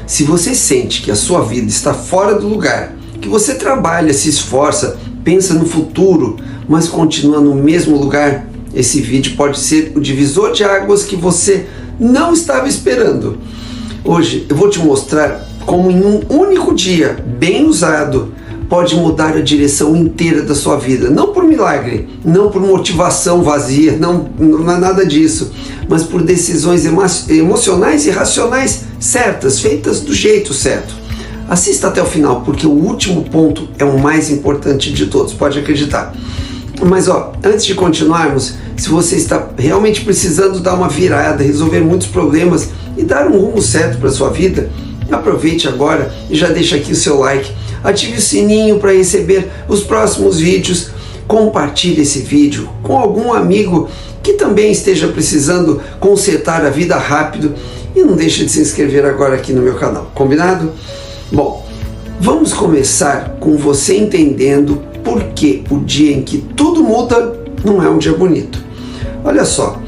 Se você sente que a sua vida está fora do lugar, que você trabalha, se esforça, pensa no futuro, mas continua no mesmo lugar, esse vídeo pode ser o divisor de águas que você não estava esperando. Hoje eu vou te mostrar como em um único dia, bem usado, pode mudar a direção inteira da sua vida. Não por milagre, não por motivação vazia, não é nada disso, mas por decisões emocionais e racionais certas, feitas do jeito certo. Assista até o final, porque o último ponto é o mais importante de todos, pode acreditar. Mas antes de continuarmos, se você está realmente precisando dar uma virada, resolver muitos problemas e dar um rumo certo para a sua vida, aproveite agora e já deixa aqui o seu like, ative o sininho para receber os próximos vídeos, compartilhe esse vídeo com algum amigo que também esteja precisando consertar a vida rápido e não deixe de se inscrever agora aqui no meu canal, combinado? Bom, vamos começar com você entendendo por que o dia em que tudo muda não é um dia bonito. Olha só,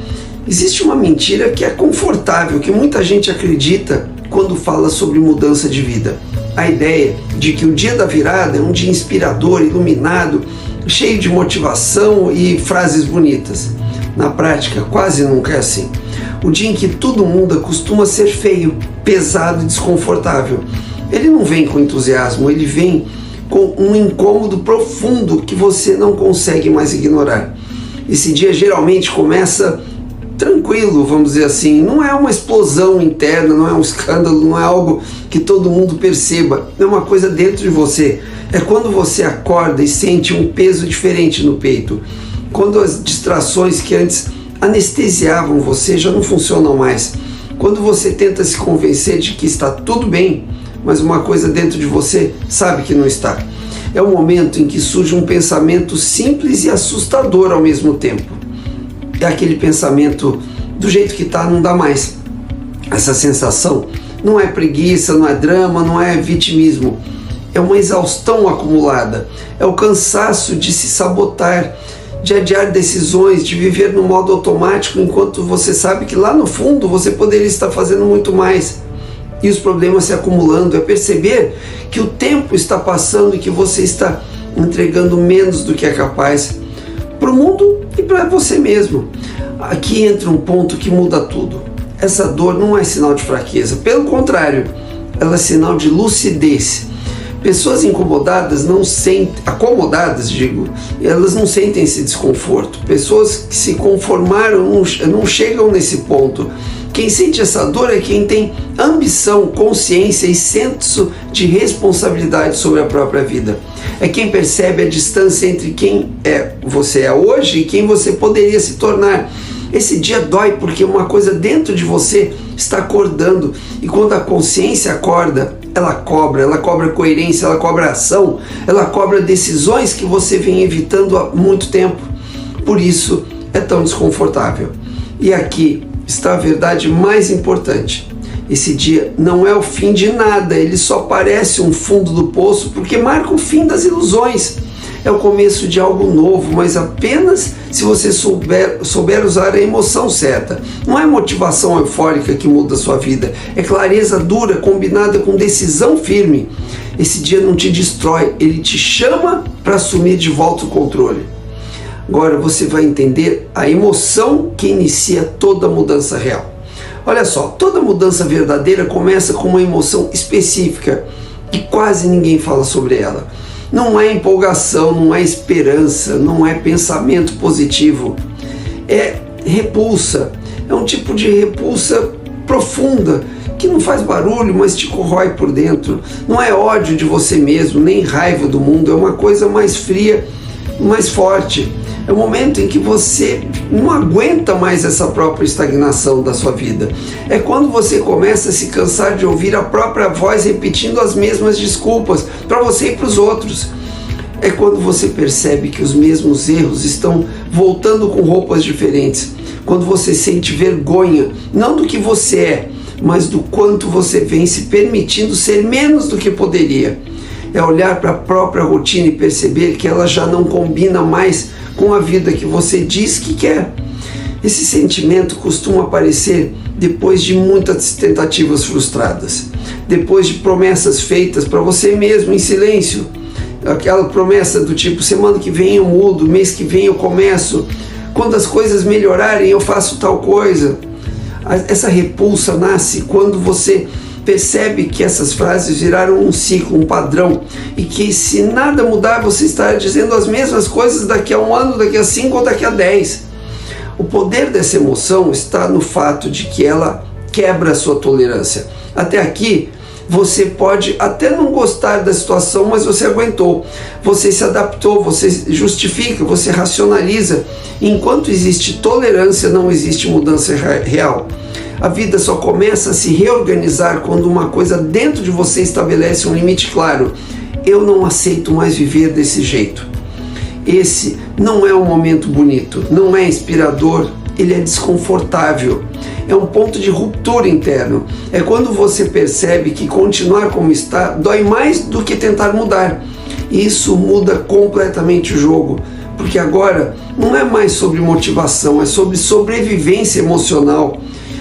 existe uma mentira que é confortável, que muita gente acredita quando fala sobre mudança de vida. A ideia de que o dia da virada é um dia inspirador, iluminado, cheio de motivação e frases bonitas. Na prática, quase nunca é assim. O dia em que tudo muda costuma ser feio, pesado e desconfortável. Ele não vem com entusiasmo, ele vem com um incômodo profundo que você não consegue mais ignorar. Esse dia geralmente começa tranquilo, vamos dizer assim, não é uma explosão interna, não é um escândalo, não é algo que todo mundo perceba, é uma coisa dentro de você. É quando você acorda e sente um peso diferente no peito, quando as distrações que antes anestesiavam você já não funcionam mais, quando você tenta se convencer de que está tudo bem, mas uma coisa dentro de você sabe que não está. É o momento em que surge um pensamento simples e assustador ao mesmo tempo. É aquele pensamento, do jeito que está, não dá mais. Essa sensação não é preguiça, não é drama, não é vitimismo. É uma exaustão acumulada. É o cansaço de se sabotar, de adiar decisões, de viver no modo automático, enquanto você sabe que lá no fundo você poderia estar fazendo muito mais. E os problemas se acumulando, é perceber que o tempo está passando e que você está entregando menos do que é capaz para o mundo e para você mesmo. Aqui entra um ponto que muda tudo. Essa dor não é sinal de fraqueza, pelo contrário, ela é sinal de lucidez. Pessoas incomodadas elas não sentem esse desconforto. Pessoas que se conformaram não chegam nesse ponto. Quem sente essa dor é quem tem ambição, consciência e senso de responsabilidade sobre a própria vida. É quem percebe a distância entre quem você é hoje e quem você poderia se tornar. Esse dia dói porque uma coisa dentro de você está acordando, e quando a consciência acorda, ela cobra coerência, ela cobra ação, ela cobra decisões que você vem evitando há muito tempo. Por isso é tão desconfortável. E aqui está a verdade mais importante. Esse dia não é o fim de nada, ele só parece um fundo do poço porque marca o fim das ilusões. É o começo de algo novo, mas apenas se você souber usar a emoção certa. Não é motivação eufórica que muda a sua vida, é clareza dura combinada com decisão firme. Esse dia não te destrói, ele te chama para assumir de volta o controle. Agora você vai entender a emoção que inicia toda mudança real. Olha só, toda mudança verdadeira começa com uma emoção específica e quase ninguém fala sobre ela. Não é empolgação, não é esperança, não é pensamento positivo. É repulsa, é um tipo de repulsa profunda, que não faz barulho, mas te corrói por dentro. Não é ódio de você mesmo, nem raiva do mundo, é uma coisa mais fria, mais forte. É o momento em que você não aguenta mais essa própria estagnação da sua vida. É quando você começa a se cansar de ouvir a própria voz repetindo as mesmas desculpas para você e para os outros. É quando você percebe que os mesmos erros estão voltando com roupas diferentes. Quando você sente vergonha, não do que você é, mas do quanto você vem se permitindo ser menos do que poderia. É olhar para a própria rotina e perceber que ela já não combina mais com a vida que você diz que quer. Esse sentimento costuma aparecer depois de muitas tentativas frustradas. depois de promessas feitas para você mesmo em silêncio. Aquela promessa do tipo, semana que vem eu mudo, mês que vem eu começo, quando as coisas melhorarem eu faço tal coisa. Essa repulsa nasce quando você percebe que essas frases viraram um ciclo, um padrão, e que se nada mudar você está dizendo as mesmas coisas daqui a um ano, daqui a 5 ou daqui a 10. O poder dessa emoção está no fato de que ela quebra a sua tolerância. Até aqui você pode até não gostar da situação, mas você aguentou, você se adaptou, você justifica, você racionaliza. Enquanto existe tolerância, não existe mudança real. A vida só começa a se reorganizar quando uma coisa dentro de você estabelece um limite claro. Eu não aceito mais viver desse jeito. Esse não é um momento bonito, não é inspirador, ele é desconfortável. É um ponto de ruptura interno. É quando você percebe que continuar como está dói mais do que tentar mudar. E isso muda completamente o jogo, porque agora não é mais sobre motivação, é sobre sobrevivência emocional.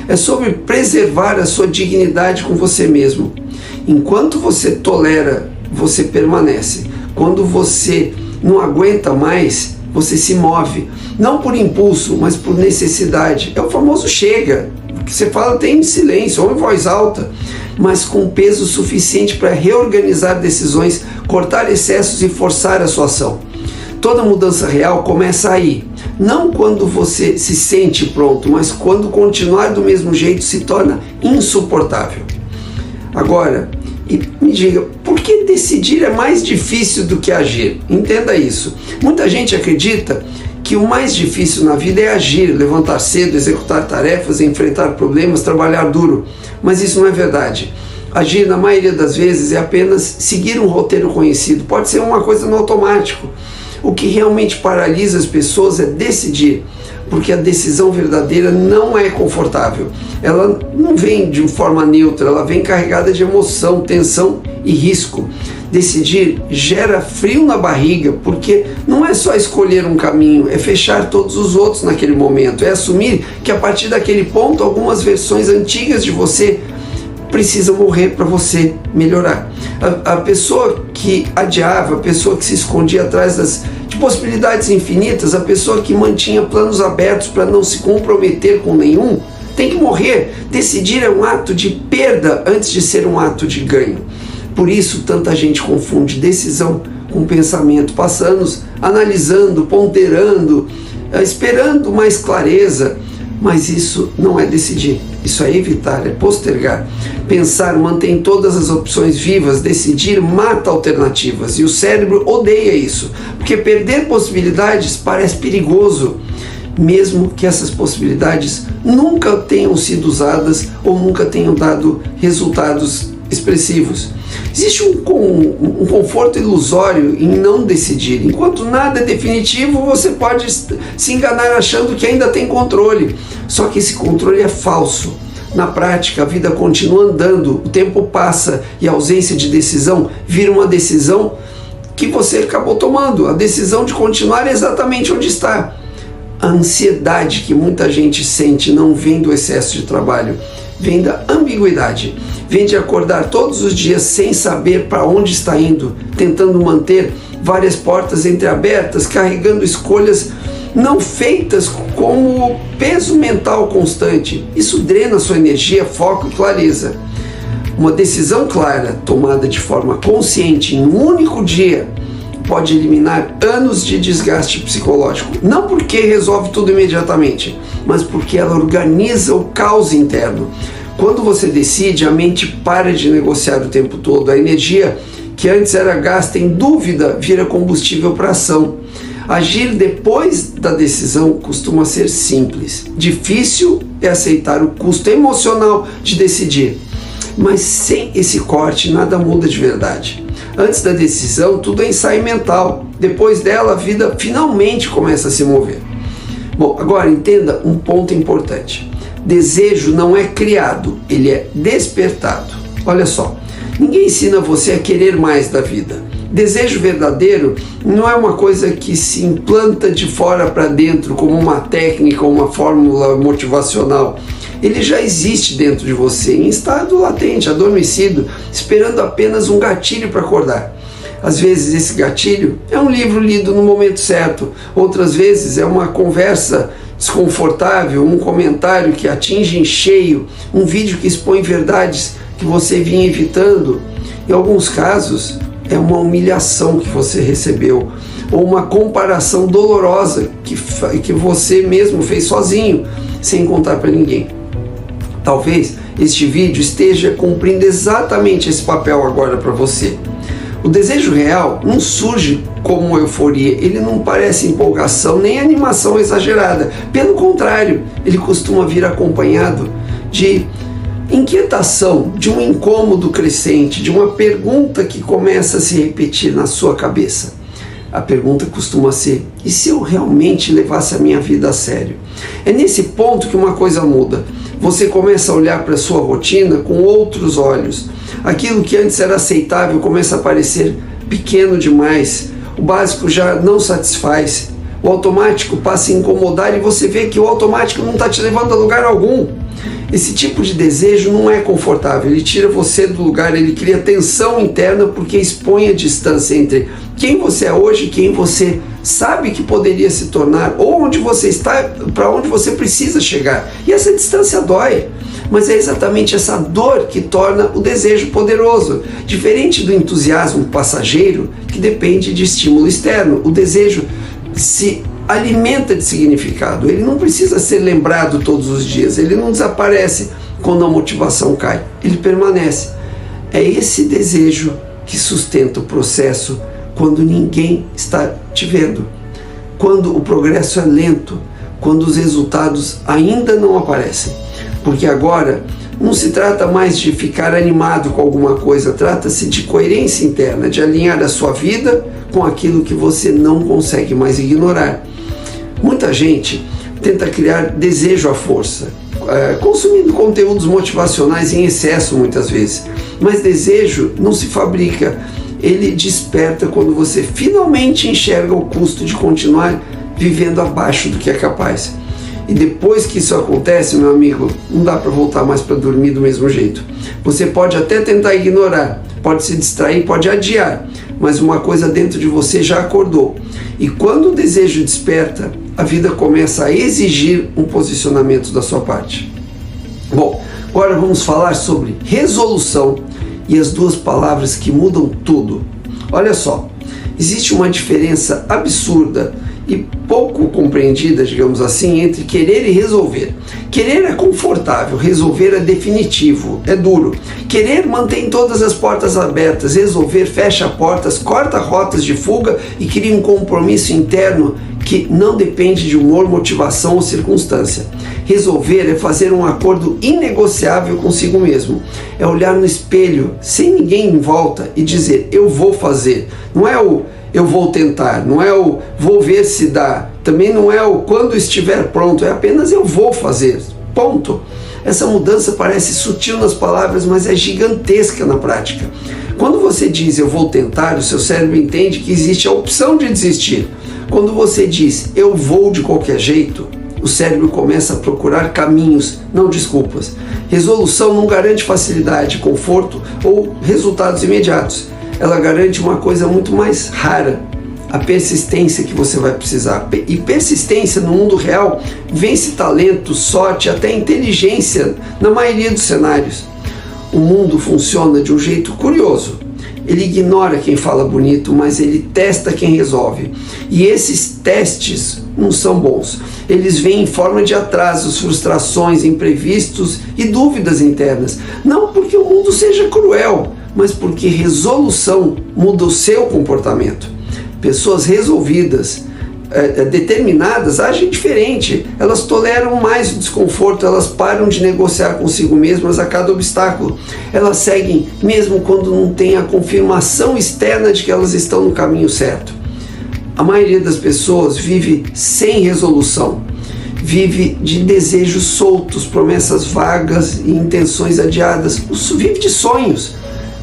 É sobre preservar a sua dignidade com você mesmo. Enquanto você tolera, você permanece. Quando você não aguenta mais, você se move. Não por impulso, mas por necessidade. É o famoso chega, que você fala tem em silêncio ou em voz alta, mas com peso suficiente para reorganizar decisões, cortar excessos e forçar a sua ação. Toda mudança real começa aí. Não quando você se sente pronto, mas quando continuar do mesmo jeito se torna insuportável. Agora, me diga, por que decidir é mais difícil do que agir? Entenda isso. Muita gente acredita que o mais difícil na vida é agir, levantar cedo, executar tarefas, enfrentar problemas, trabalhar duro. Mas isso não é verdade. Agir, na maioria das vezes, é apenas seguir um roteiro conhecido. Pode ser uma coisa no automático. O que realmente paralisa as pessoas é decidir, porque a decisão verdadeira não é confortável. Ela não vem de forma neutra, ela vem carregada de emoção, tensão e risco. Decidir gera frio na barriga, porque não é só escolher um caminho, é fechar todos os outros naquele momento, é assumir que a partir daquele ponto algumas versões antigas de você precisam morrer para você melhorar. A pessoa que adiava, a pessoa que se escondia atrás de possibilidades infinitas, a pessoa que mantinha planos abertos para não se comprometer com nenhum, tem que morrer. Decidir é um ato de perda antes de ser um ato de ganho. Por isso tanta gente confunde decisão com pensamento, passa anos analisando, ponderando, esperando mais clareza, mas isso não é decidir, isso é evitar, é postergar. Pensar mantém todas as opções vivas, decidir mata alternativas, e o cérebro odeia isso, porque perder possibilidades parece perigoso, mesmo que essas possibilidades nunca tenham sido usadas ou nunca tenham dado resultados expressivos. Existe um conforto ilusório em não decidir. Enquanto nada é definitivo, você pode se enganar achando que ainda tem controle. Só que esse controle é falso. Na prática, a vida continua andando, o tempo passa e a ausência de decisão vira uma decisão que você acabou tomando. A decisão de continuar exatamente onde está. A ansiedade que muita gente sente não vem do excesso de trabalho, vem da ambiguidade. Vem de acordar todos os dias sem saber para onde está indo, tentando manter várias portas entreabertas, carregando escolhas não feitas como peso mental constante. Isso drena sua energia, foco e clareza. Uma decisão clara, tomada de forma consciente em um único dia, pode eliminar anos de desgaste psicológico. Não porque resolve tudo imediatamente, mas porque ela organiza o caos interno. Quando você decide, a mente para de negociar o tempo todo. A energia que antes era gasta em dúvida vira combustível para ação. Agir depois da decisão costuma ser simples. Difícil é aceitar o custo emocional de decidir. Mas sem esse corte, nada muda de verdade. Antes da decisão, tudo é ensaio mental. Depois dela, a vida finalmente começa a se mover. Bom, agora entenda um ponto importante. Desejo não é criado, ele é despertado. Olha só, ninguém ensina você a querer mais da vida. Desejo verdadeiro não é uma coisa que se implanta de fora para dentro como uma técnica ou uma fórmula motivacional. Ele já existe dentro de você, em estado latente, adormecido, esperando apenas um gatilho para acordar. Às vezes esse gatilho é um livro lido no momento certo, outras vezes é uma conversa desconfortável, um comentário que atinge em cheio, um vídeo que expõe verdades que você vinha evitando. Em alguns casos é uma humilhação que você recebeu, ou uma comparação dolorosa que você mesmo fez sozinho, sem contar para ninguém. Talvez este vídeo esteja cumprindo exatamente esse papel agora para você. O desejo real não surge como euforia, ele não parece empolgação nem animação exagerada. Pelo contrário, ele costuma vir acompanhado de inquietação, de um incômodo crescente, de uma pergunta que começa a se repetir na sua cabeça. A pergunta costuma ser: e se eu realmente levasse a minha vida a sério? É nesse ponto que uma coisa muda. Você começa a olhar para a sua rotina com outros olhos. Aquilo que antes era aceitável começa a parecer pequeno demais. O básico já não satisfaz. O automático passa a incomodar e você vê que o automático não está te levando a lugar algum. Esse tipo de desejo não é confortável, ele tira você do lugar, ele cria tensão interna porque expõe a distância entre quem você é hoje e quem você sabe que poderia se tornar, ou onde você está, para onde você precisa chegar. E essa distância dói, mas é exatamente essa dor que torna o desejo poderoso. Diferente do entusiasmo passageiro, que depende de estímulo externo, o desejo se alimenta de significado, ele não precisa ser lembrado todos os dias, ele não desaparece quando a motivação cai, ele permanece. É esse desejo que sustenta o processo quando ninguém está te vendo, quando o progresso é lento, quando os resultados ainda não aparecem, porque agora não se trata mais de ficar animado com alguma coisa, trata-se de coerência interna, de alinhar a sua vida com aquilo que você não consegue mais ignorar. Muita gente tenta criar desejo à força, consumindo conteúdos motivacionais em excesso muitas vezes, mas desejo não se fabrica, ele desperta quando você finalmente enxerga o custo de continuar vivendo abaixo do que é capaz. E depois que isso acontece, meu amigo, não dá para voltar mais para dormir do mesmo jeito. Você pode até tentar ignorar, pode se distrair, pode adiar, mas uma coisa dentro de você já acordou. E quando o desejo desperta, a vida começa a exigir um posicionamento da sua parte. Bom, agora vamos falar sobre resolução e as duas palavras que mudam tudo. Olha só, existe uma diferença absurda e pouco compreendida, digamos assim, entre querer e resolver. Querer é confortável, resolver é definitivo, é duro. Querer mantém todas as portas abertas, resolver fecha portas, corta rotas de fuga e cria um compromisso interno que não depende de humor, motivação ou circunstância. Resolver é fazer um acordo inegociável consigo mesmo. É olhar no espelho, sem ninguém em volta, e dizer: eu vou fazer. Não é o eu vou tentar, não é o vou ver se dá, também não é o quando estiver pronto, é apenas eu vou fazer, ponto. Essa mudança parece sutil nas palavras, mas é gigantesca na prática. Quando você diz eu vou tentar, o seu cérebro entende que existe a opção de desistir. Quando você diz eu vou de qualquer jeito, o cérebro começa a procurar caminhos, não desculpas. Resolução não garante facilidade, conforto ou resultados imediatos. Ela garante uma coisa muito mais rara: a persistência que você vai precisar. E persistência no mundo real vence talento, sorte, até inteligência na maioria dos cenários. O mundo funciona de um jeito curioso. Ele ignora quem fala bonito, mas ele testa quem resolve. E esses testes não são bons. Eles vêm em forma de atrasos, frustrações, imprevistos e dúvidas internas. Não porque o mundo seja cruel, mas porque resolução muda o seu comportamento. Pessoas resolvidas, determinadas, agem diferente. Elas toleram mais o desconforto, elas param de negociar consigo mesmas a cada obstáculo. Elas seguem mesmo quando não tem a confirmação externa de que elas estão no caminho certo. A maioria das pessoas vive sem resolução, vive de desejos soltos, promessas vagas e intenções adiadas, vive de sonhos.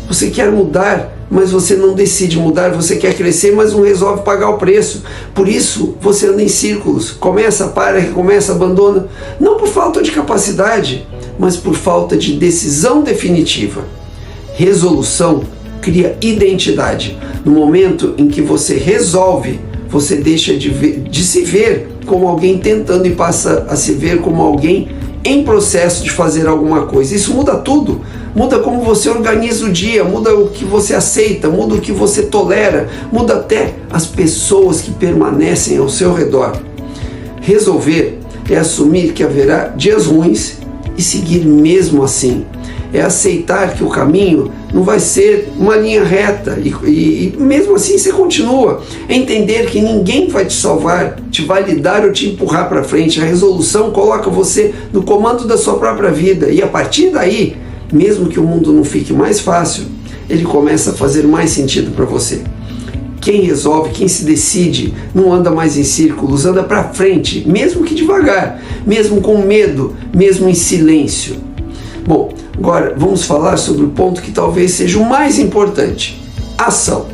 Você quer mudar, mas você não decide mudar. Você quer crescer, mas não resolve pagar o preço. Por isso você anda em círculos, começa, para, recomeça, abandona, não por falta de capacidade, mas por falta de decisão definitiva. Resolução cria identidade. No momento em que você resolve, você deixa de se ver como alguém tentando e passa a se ver como alguém em processo de fazer alguma coisa. Isso muda tudo. Muda como você organiza o dia, muda o que você aceita, muda o que você tolera, muda até as pessoas que permanecem ao seu redor. Resolver é assumir que haverá dias ruins e seguir mesmo assim. É aceitar que o caminho não vai ser uma linha reta e mesmo assim você continua. É entender que ninguém vai te salvar, te validar ou te empurrar para frente. A resolução coloca você no comando da sua própria vida e a partir daí, mesmo que o mundo não fique mais fácil, ele começa a fazer mais sentido para você. Quem resolve, quem se decide, não anda mais em círculos, anda para frente, mesmo que devagar, mesmo com medo, mesmo em silêncio. Bom, agora vamos falar sobre o ponto que talvez seja o mais importante: ação.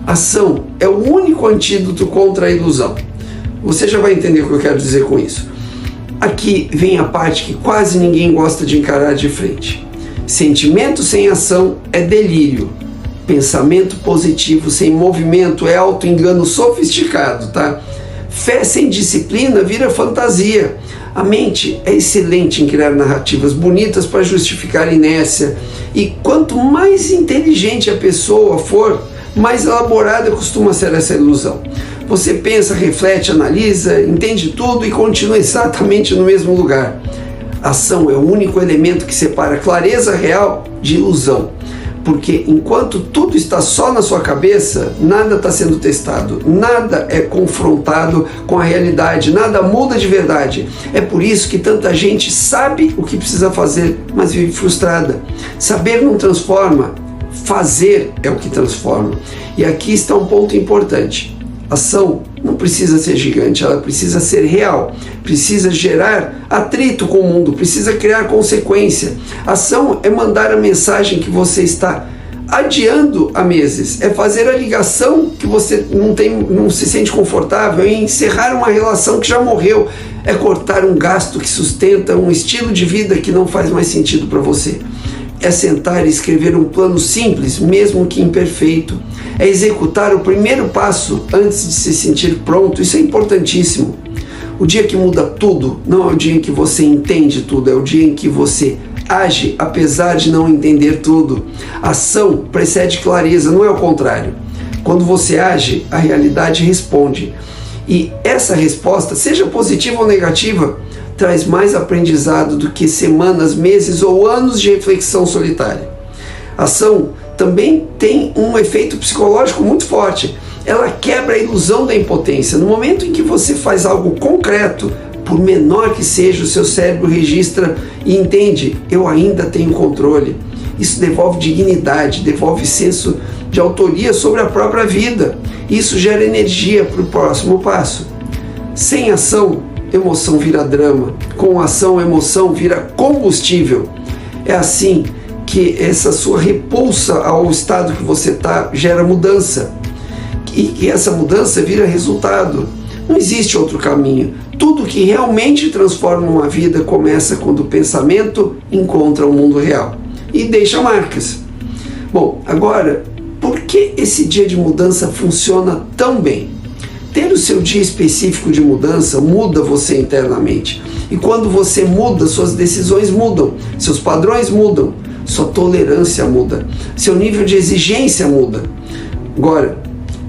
Ação é o único antídoto contra a ilusão. Você já vai entender o que eu quero dizer com isso. Aqui vem a parte que quase ninguém gosta de encarar de frente. Sentimento sem ação é delírio. Pensamento positivo sem movimento é auto-engano sofisticado, tá? Fé sem disciplina vira fantasia. A mente é excelente em criar narrativas bonitas para justificar a inércia. E quanto mais inteligente a pessoa for, mais elaborada costuma ser essa ilusão. Você pensa, reflete, analisa, entende tudo e continua exatamente no mesmo lugar. Ação é o único elemento que separa clareza real de ilusão. Porque enquanto tudo está só na sua cabeça, nada está sendo testado, nada é confrontado com a realidade, nada muda de verdade. É por isso que tanta gente sabe o que precisa fazer, mas vive frustrada. Saber não transforma, fazer é o que transforma. E aqui está um ponto importante. Ação não precisa ser gigante, ela precisa ser real, precisa gerar atrito com o mundo, precisa criar consequência. Ação é mandar a mensagem que você está adiando há meses, é fazer a ligação que você não se sente confortável, é encerrar uma relação que já morreu, é cortar um gasto que sustenta um estilo de vida que não faz mais sentido para você. É sentar e escrever um plano simples, mesmo que imperfeito. É executar o primeiro passo antes de se sentir pronto. Isso é importantíssimo. O dia que muda tudo não é o dia em que você entende tudo, é o dia em que você age apesar de não entender tudo. Ação precede clareza, não é o contrário. Quando você age, a realidade responde. E essa resposta, seja positiva ou negativa, traz mais aprendizado do que semanas, meses ou anos de reflexão solitária. A ação também tem um efeito psicológico muito forte. Ela quebra a ilusão da impotência. No momento em que você faz algo concreto, por menor que seja, o seu cérebro registra e entende: eu ainda tenho controle. Isso devolve dignidade, devolve senso de autoria sobre a própria vida. Isso gera energia para o próximo passo. Sem ação, emoção vira drama. Com ação, emoção vira combustível. É assim que essa sua repulsa ao estado que você está gera mudança. E que essa mudança vira resultado. Não existe outro caminho. Tudo que realmente transforma uma vida começa quando o pensamento encontra o mundo real e deixa marcas. Bom, agora, por que esse dia de mudança funciona tão bem? Ter o seu dia específico de mudança muda você internamente. E quando você muda, suas decisões mudam, seus padrões mudam, sua tolerância muda, seu nível de exigência muda. Agora,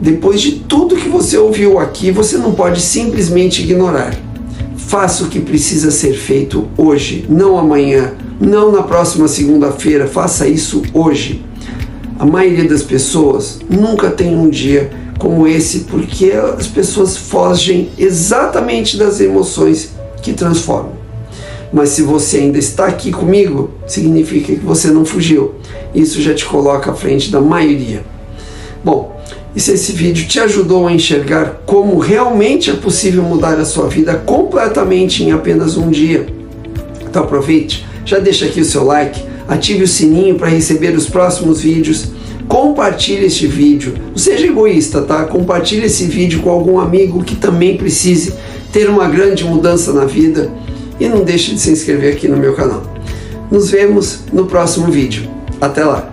depois de tudo que você ouviu aqui, você não pode simplesmente ignorar. Faça o que precisa ser feito hoje, não amanhã, não na próxima segunda-feira. Faça isso hoje. A maioria das pessoas nunca tem um dia como esse, porque as pessoas fogem exatamente das emoções que transformam. Mas se você ainda está aqui comigo, significa que você não fugiu. Isso já te coloca à frente da maioria. Bom, e se esse vídeo te ajudou a enxergar como realmente é possível mudar a sua vida completamente em apenas um dia, então aproveite, já deixa aqui o seu like, ative o sininho para receber os próximos vídeos, compartilhe este vídeo. Não seja egoísta, tá? Compartilhe esse vídeo com algum amigo que também precise ter uma grande mudança na vida. E não deixe de se inscrever aqui no meu canal. Nos vemos no próximo vídeo. Até lá!